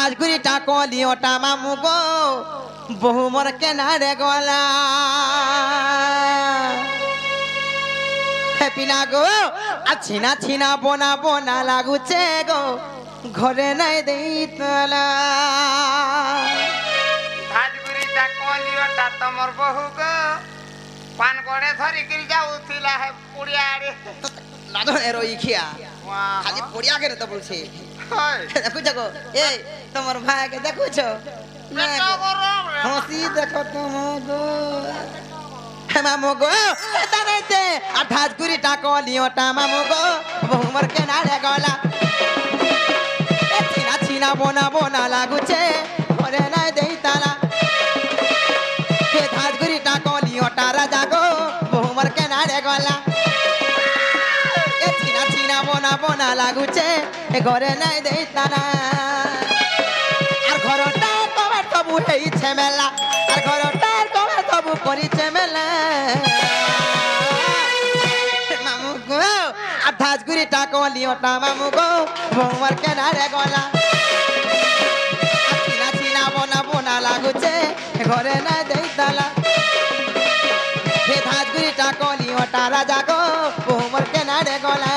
ধাজগুড়িটা কলিওটা মামু গো বহু মোর কেনারে গলা পিলা গো আর ছিনা ছিনা বোনা বোনা লাগুছে গো ঘরে নাই দেই তলা ধাজগুড়িটা কলিওটা তোমার বহু গো পান গড়ে ধরিকিরি যাউছিলা হে পুড়িয়ারে না তো এরই খিয়া খালি পড়িয়া করে তো বলছে দেখুছ গো এই তোমার ভাইকে দেখুছ হাসি দেখো তোমার গো মামু গো তানাইতে আর ধাজগুড়িটা কলিওটা মামু গো বহুমর কেনারে গলা ছিনা ছিনা বোনা বোনা লাগুছে ঘরে নাই দেই তালা হে ধাজগুড়িটা কলিওটা রাজা গো বহুমর কেনারে গলা ছিনা ছিনা বোনা বোনা লাগুছে ঘরে নাই দেই তালা আর ঘরটা তোমার তবু হেইছে মেলা আর ঘরটা তোমার তবু করিছে মেলা মামু গো আর ধাজগুড়িটা কলিওটা মামু গো বহুমর কেনারে গলা ছিনা ছিনা বোনা বোনা লাগুছে ঘরে নাই দেই তালা হে ধাজগুড়িটা কলিওটা রাজা গো বহুমর কেনারে গলা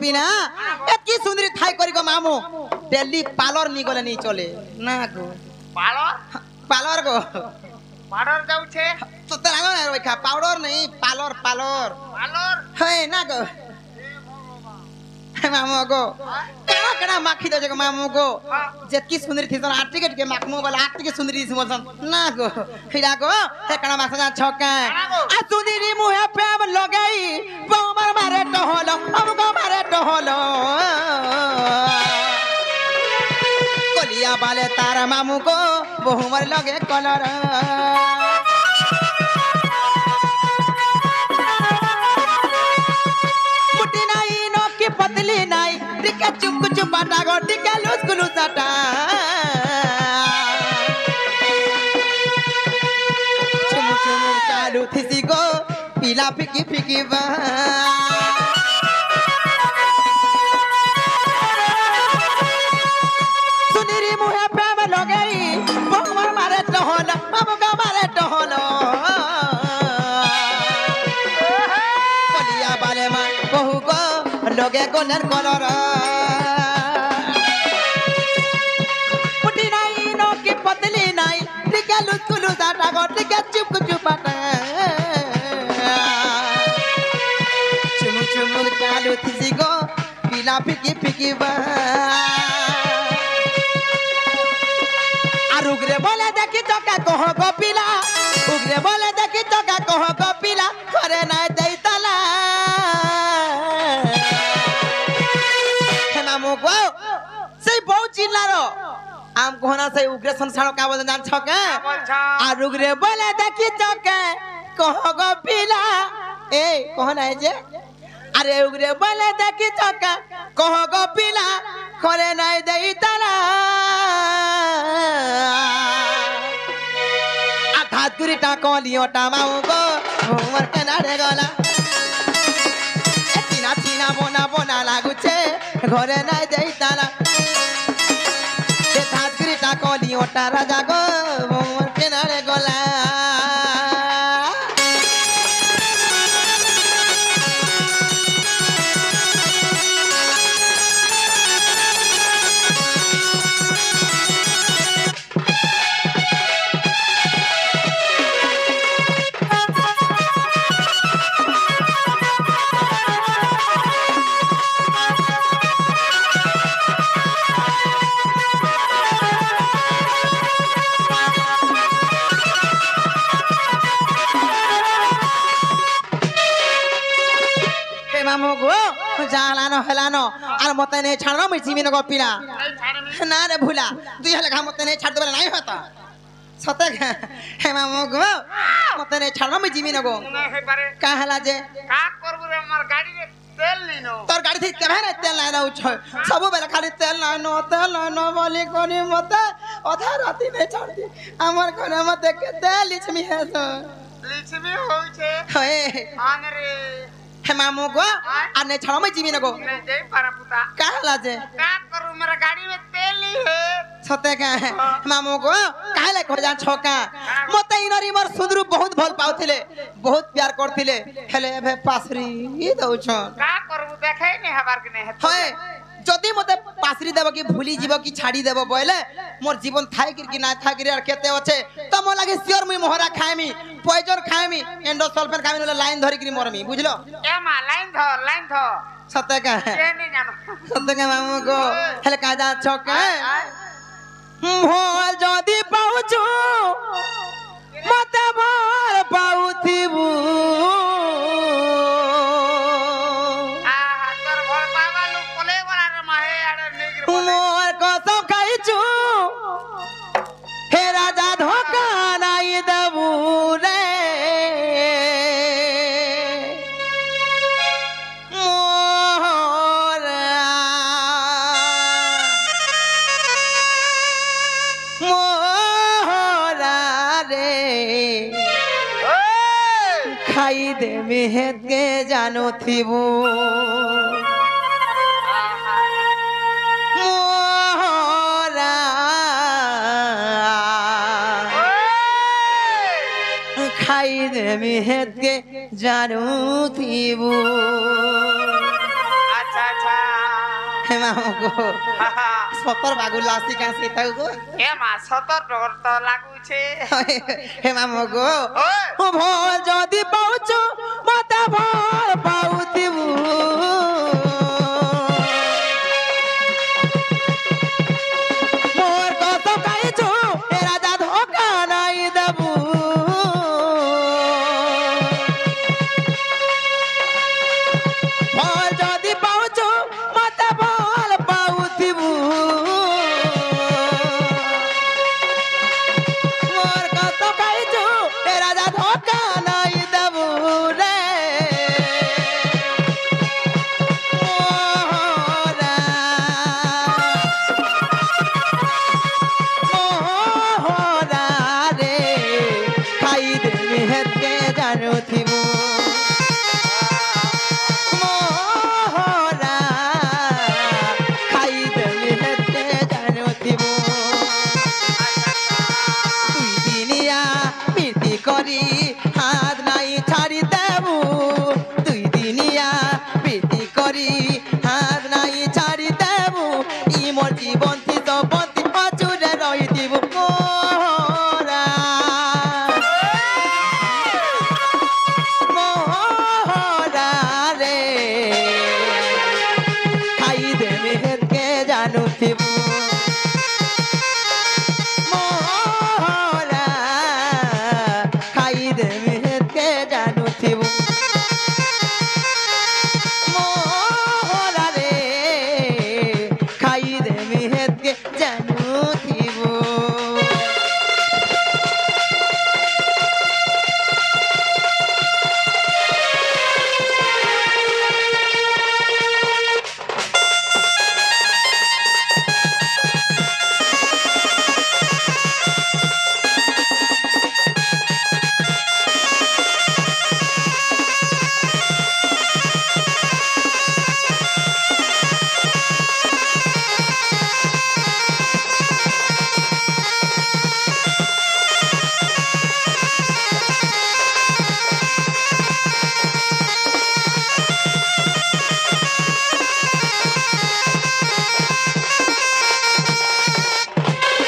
পিনা কি সুন্দরী থাই করি গো মামু দিল্লি পার্লার নি গলে নি চলে না গো পালর পার্লার গো পালর যাউছে তো তো লাগো না ওইখা পাউডার নেই পার্লার পার্লার পালর হে না গো মামু গো কেনা কেনা মাখি দে গো মামু গো যে কি সুন্দরী থিसन আট টিকেট के माखमु वाला आठ टिकेट सुंदरी दिस बोलसन ना गो हिला गो हे कणा माखसा छका आ सुंदरी मुहे प्रेम लगाई बमर मारे टहलो हमको मारे टहलो कलिया बाले तारा मामू को बहुमर लगे कलर मुट्ठी नहीं नो की पतली नहीं टिके चुप चुप बाटा गो टिके लूस गुलू साटा चुमु चुमु चालू थिसी गो पीला फिकी फिकी बा सुनीरी मुहे प्रेम लगाई बहुमर मारे टहलो हमको मारे टहलो कलिया बाले मा बहु को लगे गोलर कलर मुट्ठी नहीं नो की पतली नहीं टिके लूस गुलू साटा गो टिके चुप चुप बाटा चुमु चुमु चालू थिसी गो पीला फिकी फिकी बा আর উগরে বলে দেখি তোকা কহ গপিলা উগরে বলে দেখি তোকা কহ গপিলা করে নাই দেই তালা হে মামু গো সেই বউ চিল্লার আম কোহনা সেই উগরে সংসার কা বলে জান ছকে আর উগরে বলে দেখি তোকা কহ গপিলা এই কহ নাই যে আরে উগরে বলে দেখি তোকা কহ গপিলা করে নাই দেই তালা ধাজগুড়িটা কলিওটা মামু গো বহুমর কেনারে গলা চিনা চিনা বোনা বোনা লাগুছে ঘরে নাই দেই তালা ধাজগুড়িটা কলিওটা রাজা গো বহুমর কেনারে গলা हेलानो हेलानो और मते नहीं छाड़नो मैं जीवन को पीला नहीं छाड़मी ना रे भूला तू हले घा मते नहीं छाड़ देबे नहीं होता सते हे मामू गो मते नहीं छाड़नो मैं जीवन को नहीं है पारे का हला जे का करबु रे हमर गाड़ी रे तेल लीनो तोर गाड़ी थी केबे रे तेल ना उछ सब बेला खाली तेल ना बोली कोनी मते अधा राती नहीं छाड़ दी हमर कोने मते के तेल लिछमी है तो लिछमी होई छे हे आन रे हे मामू गो आ नहीं छाड़ो मैं जीवन को नहीं दे पारा पुता का हला जे का करू मेरा गाड़ी में तेल ली है सते का मामू को काहे को जा छोका मते इनरी मोर सुंदरू बहुत भल पाउथिले बहुत प्यार करथिले हेले भे पासरी ई दउ छ का करबु देखे नहीं हबार के नहीं होय जदी मते पासरी देबो की भूली जीवो की छाड़ी देबो बोले मोर जीवन थाई कि ना थाई कि और केते होचे त मो लागे सियोर मुई मोहरा खाएमी पॉइजन खाएमी एंडोसल्फान खाएमी ले लाइन धरि कि मोरमी बुझलो ए मा लाइन धो सते का ए नहीं जानो सते का मामू को हेले का जा छोका भोल जदी पाउछु मते भोल पाउथिबु तोर घर बाबा लोग कोले वाला रे माहे आड़े निगिर बोले मोर कसम खाइछु हे राजा धोखा नाई देबु रे मोरा रे खाई दे मेहत के जानो थीबू मोरा खाई दे मेहत के जानो थीबू अच्छा अच्छा हे मामू को सतर बागु लासी का सीता को ए मा 70 डॉलर तो लागू छे हे मामू को ओए ओ भोल जदी पाउछु मते भोल पाउथिबु मोर कसम खाइछु हे राजा धोखा नाई देबु भोल जदी पाउछु मते भोल पाउथिबु मोर कसम खाइछु हे राजा धोखा नाई देबु रे मोरा मोरा रे खाई दे मेहत के जानो थीबू मोरा खाई दे मेहत के जानो थीबू তুই দিনিয়া প্রীতি করি হাত নাই ছাড়ি দেবু তুই দিনিয়া প্রীতি করি হাত নাই ছাড়ি দেবু ই মোর জীবন থিত বন্তি অচুরে রই দিব মোরা মোরা রে খাই দে মেহের কে জানু থিবু मोरा खाई दे मेहत के जानो थीबू मोरा रे खाई दे मेहत के जानो थीबू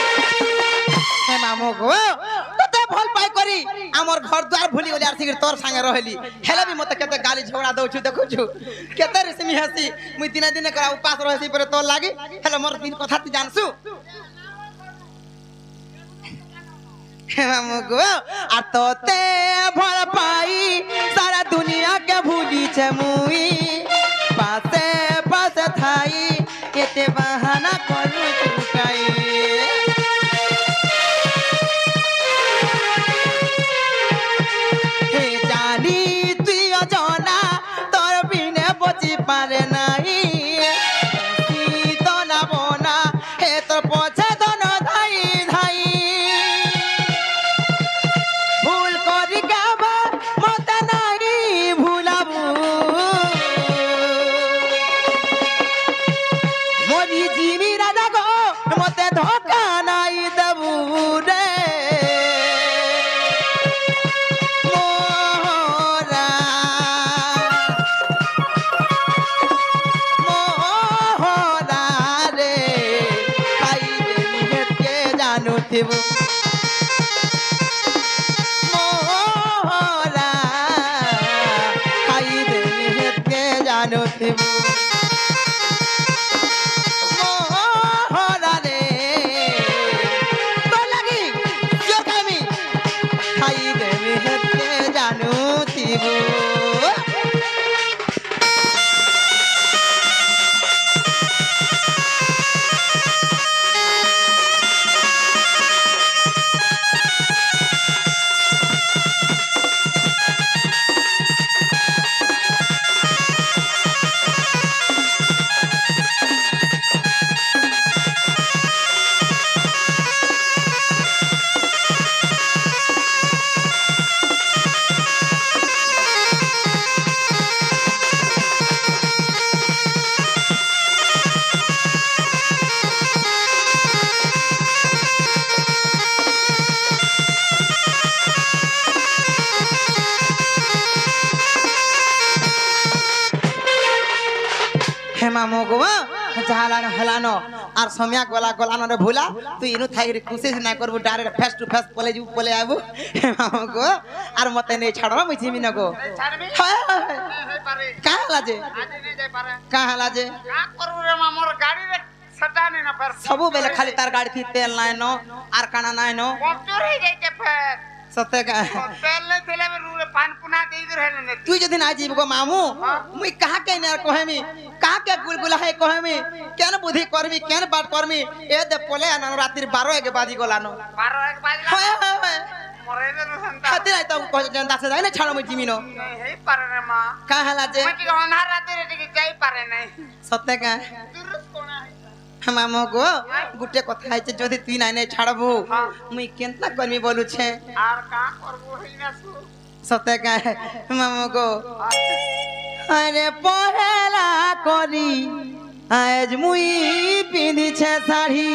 हे मामू गो तते भल पाई करी हमर घर द्वार भूली गेली आर सिगर तोर संगे रहली हेले भी मते केते गाली झगड़ा दउछु देखुछु केते रेसमी हसी मुई दिना दिने करा उपास रहसी पर तोर लागी हेले मोर दिन कथा ती जानसु हे मामू गो आ तोते भल पाई सारा दुनिया के भूली छे मुई पासे জানুথিবু মোরা খাই দেবি হেতকে জানুথিবু মোরা রে তো লাগি জোকামি খাই দেবি হেতকে জানুথিবু হেমা মগো জালানো হেলানো আর সমিয়া গলা গলানো রে ভুলা তুই ইনু থাইরে কোশিশ না করবু ডাইরেক্ট ফেস টু ফেস পলে যাবু পলে আবু হেমা মগো আর মতে নেই ছাড়বা মুই জিমি নগো ছাড়বি হ্যাঁ এই পারে কাহলা যে আজি নি যাই পারে কাহলা যে কা করবু রে মা মোর গাড়ি রে সটানি না ফের সবু বেলে খালি তার গাড়ি থি তেল নাই নো আর কানা নাই নো পঞ্চর হই যাইতে ফের সত্যি কা তেল নে তেলে রুলে পান পুনা দেই রে নে তুই যদি না যাইব গো মামু মুই কাহা কে না কহেমি কাহা কে গুলগুলা হে কহেমি কেন বুদ্ধি করমি কেন বাট করমি এ দে পলে আনা রাত্রি 12 বাজি গলানো 12 এক বাজলা হয় হয় হয় মরে রে সন্তা খাতে নাই তো কহ জান দাসে যাই না ছাড়ো মুই জিমিনো হেই পারে রে মা কাহলা যে মই কি অনহার রাতে রে টিকে যাই পারে নাই সত্যি কা দুরুস কোনা মামু গো গুটে কথা হইছে যদি তুই নাই নাই ছাড়বো মুই কেনতা করমি বলুছে আর কা করবো হই না সু সত্যি কা মামু গো আরে পহেলা করি আজ মুই পিঁধিছে শাড়ি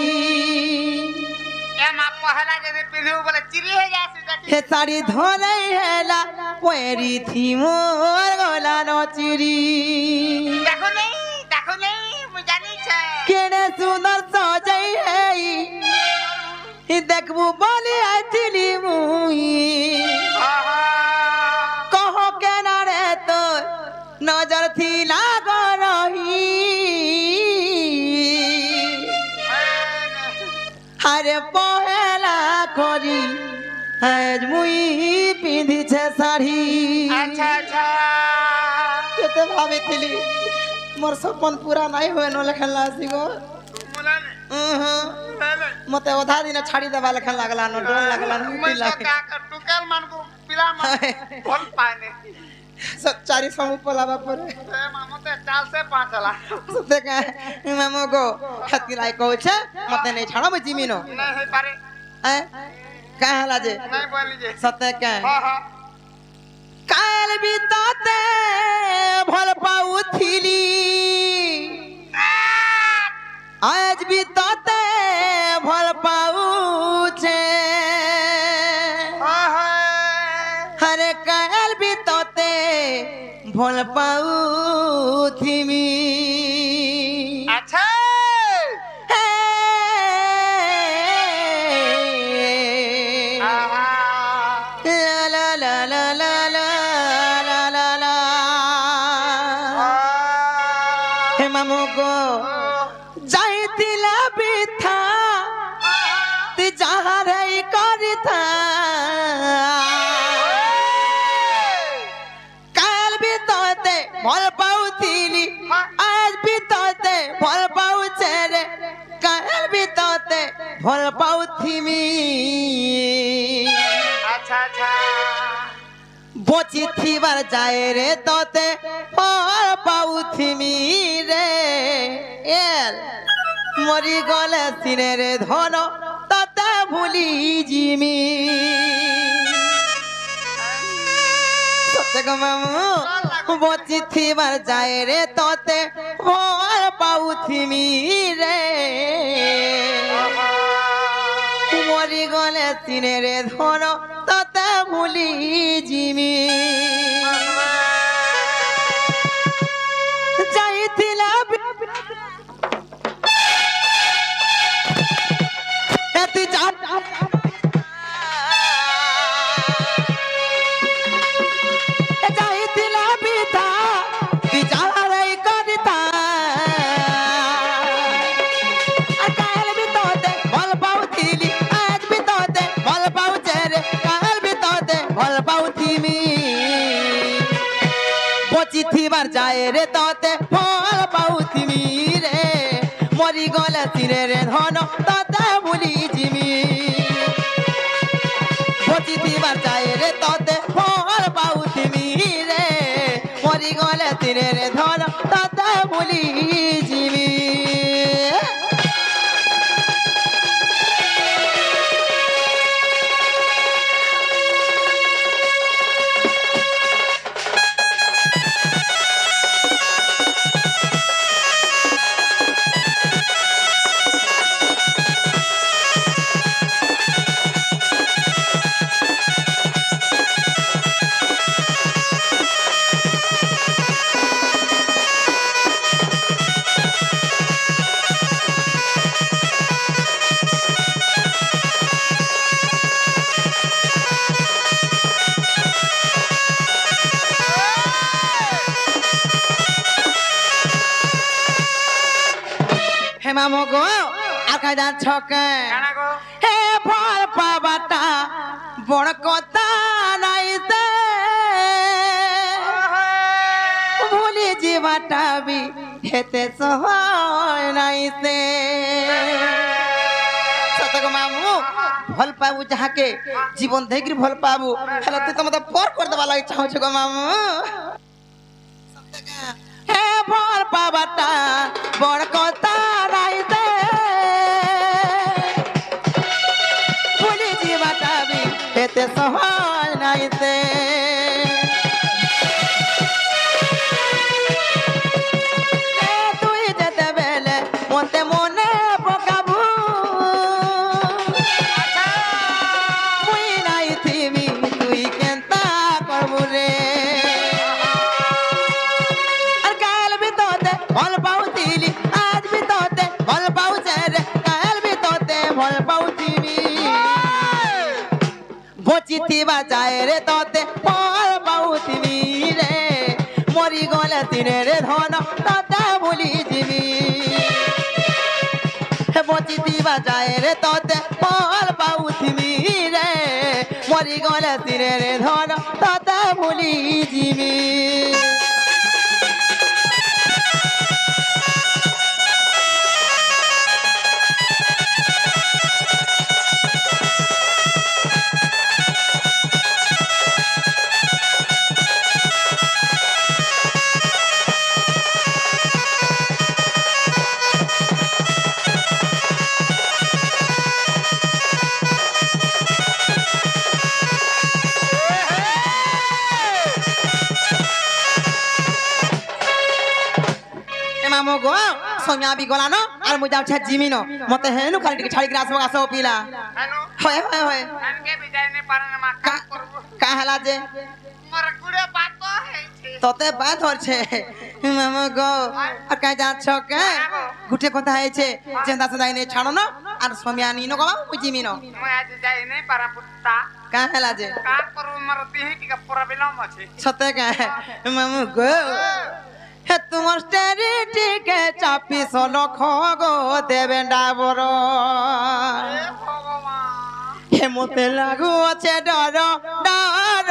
এ মা পহলা যদি পিনু বলে চিরি হয়ে যাসি দেখি হে শাড়ি ধরে হেলা পয়েরি থি মোর গলা নচিরি দেখো নেই মুই জানি ছে কেনে সুন্দর সজাই হেই দেখবু বলি আইছিলি মুই কহ কেনা রে তো নজর থিলা গরহি আরে পহেলা করি আজ মুই পিঁধিছে শাড়ি আচ্ছা আচ্ছা কেতে ভাবিছিলি মোর সপন পুরা নাই হয় ন লেখা লাসি গো মুলানে মুলানে মতে অধা দিন ছাড়ি দেবা লেখা লাগলা ন ডর লাগলা ন মুই কি তো লাগে কা টুকেল মান কো পিলা মান ভাল পানে চারি সমু পলাবা পরে এ মামতে চাল সে পাঁচলা দেখা মামু গো হাতি লাই কইছে মতে নেই ছাড়ো মই জিমিনো না হই পারে এ কাহলা যে নাই বলি যে সতে কা হ কাল বিতাতে ভাল পাউথিলি আজ বিতাতে ভাল পাউছে হরে কাল বিতাতে ভাল পাউথিমি আচ্ছা লা লা লা লা লা লা লা লা হে মামু গো যাইতিলা বিথা তুই যাহারাই করিথা কাল বিততে ভাল পাউথিলি আজ বিততে ভাল পাউছে রে কাল বিততে ভাল পাউথিমি আচ্ছা আচ্ছা বচি থিবার যায় রে ততে ফল পাউথিমি রে এল মরি গলে সিনে রে ধন ততে ভুলি জিমি সত্যি গো মামু বচি থিবার যায় রে ততে ফল পাউথিমি রে মরি গলে সিনে রে ধন ততে ভুলি জিমি যাইতিলা তুই যা ভাল পাউথিমি বচি থিবার যায় রে ততে ভাল পাউথিমি রে মরি গলে তীরে রে ধন ততে ভুলি জিমি বচি থিবার যায় রে ততে ভাল পাউথিমি রে মরি গলে তীরে রে ধন ততে ভুলি জিমি মামো গো আর কাজ ছকে কানা গো হে ভাল পাবাটা বড় কথা নাইতে ভুলি জীবাটা বি হেতে সহায় নাইতে সতক মামু ভাল পাবু যাহাকে জীবন দেখি ভাল পাবু হেলে তুই তো মতে পর করে দেবা লাগি চাহছ গো মামু হে ভাল পাবাটা বড় কথা নাইতে ভুলি জীবাটা বি হেতে সহায় নাইতে তুই যেতে বেলে মতে মনে পকাবু মুই নাই থিমি তুই কেনতা করবু রে আর কাল বি তোতে ভাল পাউতিলি আজ বি তোতে ভাল পাউছে রে কাল বি তোতে ভাল পাউতিবি বচি থিবা যায় রে তোতে ভাল পাউতিবি রে মরি গলে তীরে রে ধন ততে ভুলি জিবি বচি থিবা যায় রে তোতে ভাল পাউতিবি রে মরি গলে তীরে রে ধন ততে ভুলি জিবি মামো গো সোনিয়া বি গলা ন আর মুই যাও ছা জিমি ন মতে হেনু খালি টিকে ছাড়ি গ্রাস মগাসো পিলা হানো হয় হয় হয় আনকে বিজাই নে পারে না মা কাম করব কা হেলা যে মোর গুড়ে বাত হইছে তোতে বাত হচ্ছে মামো গো আর কাই যাচ্ছ কে গুটে কথা হয়েছে চেন্দা সদাই নে ছাড়ো ন আর সোমিয়া নি ন গো মুই জিমি ন মই আজ যাই নে পারা পুত্তা কা হেলা যে কাম করব মোর দেহি টিকে প্রবলেম আছে সতে কা মামো গো হে তোমার স্টেরিটিকে চাপি সলখ গো দেবে ডাবর এ ভগবান হে মতে লাগু আছে ডর ডর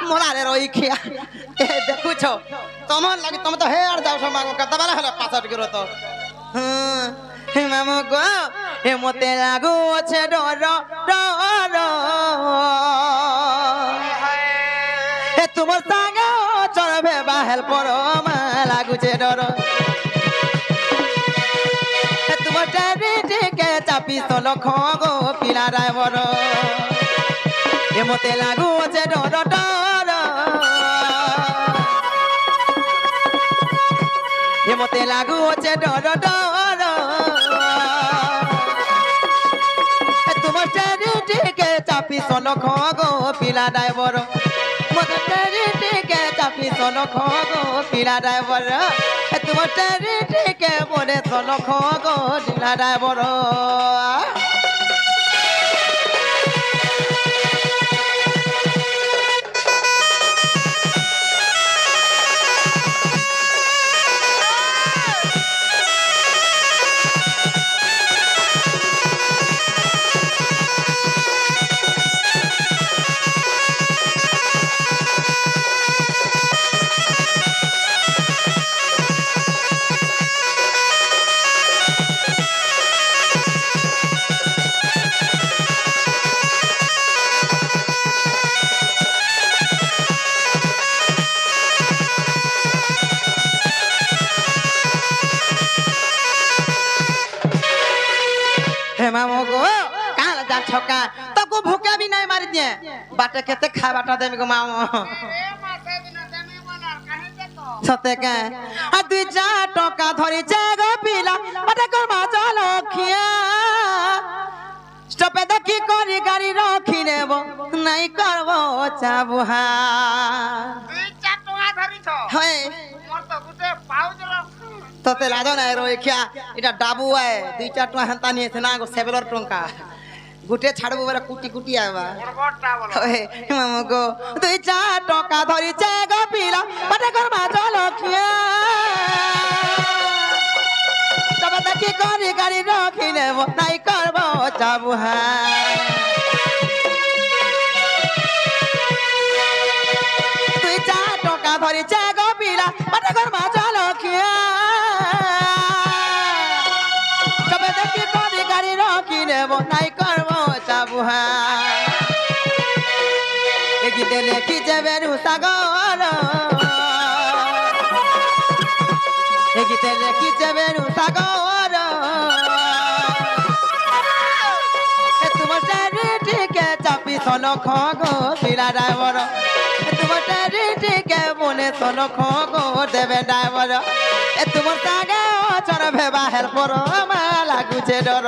মোলারে রই খিয়া এ দেখুছ তোমার লাগি তুমি তো হে আর যাও সমাগো কত বেলা হলো 65 কিলো তো হে মামু গো হে মতে লাগু আছে ডর ডর হে তোমার সাঙ্গে চলবে বাহেল পর মা লাগুছে ডর হে তোমার চারিদিকে চাপি সলখ গো পিলা ড্রাইভার হে মতে লাগু আছে ডর ডর হে মতে লাগু আছে ডর ডর হে তোমার চারিদিকে চাপি সলখ গো পিলা ড্রাইভার মতে চারিদিকে চাপি সলখ গো পিলা ড্রাইভার হে তোমার চারিদিকে বলে সলখ গো পিলা ড্রাইভার जान छका तको भूखे भी नहीं मार दिए बाटे केते खाबाटा देम गो माओ सते के आ दुई चार टका धरी जागो पिला बाटे कर मा चलो खिया स्टपे देखी करी गाड़ी रखी नेबो नहीं करबो चाबुहा দুই চার টাকা ধরিছ হয় মোর তো গুটে পাউজ তোতে লাজো নাই রই খিয়া এটা ডাবু আয় দুই চার টাকা হেনতা নিয়েছে না গো সেবেলর টঙ্কা গুটে ছাড়বো বলে কুটি কুটি আইবা বড়টা বলো ওহে মামু গো দুই চার টাকা ধরিছে গো পিলা বাটে করবা চলো খিয়া তবে দেখি করি গাড়ি রখি নেব নাই করব চাবুহা দুই চার টাকা ধরিছে গো পিলা বাটে করবা চলো খিয়া তবে দেখি করি গাড়ি রখি নেব নাই করব চাবুহা এগিতে লেখি যাবে সাগর এগিতে লেখি যাবে সাগর তোমার চারিটিকে চাপি শোনো খগো শিরা ড্রাইভর তোমার চারিটিকে মনে শোনো খগো দেবে ড্রাইভর তোমার সাগে চড় ভেবা হেল্পর আমার লাগুছে ডর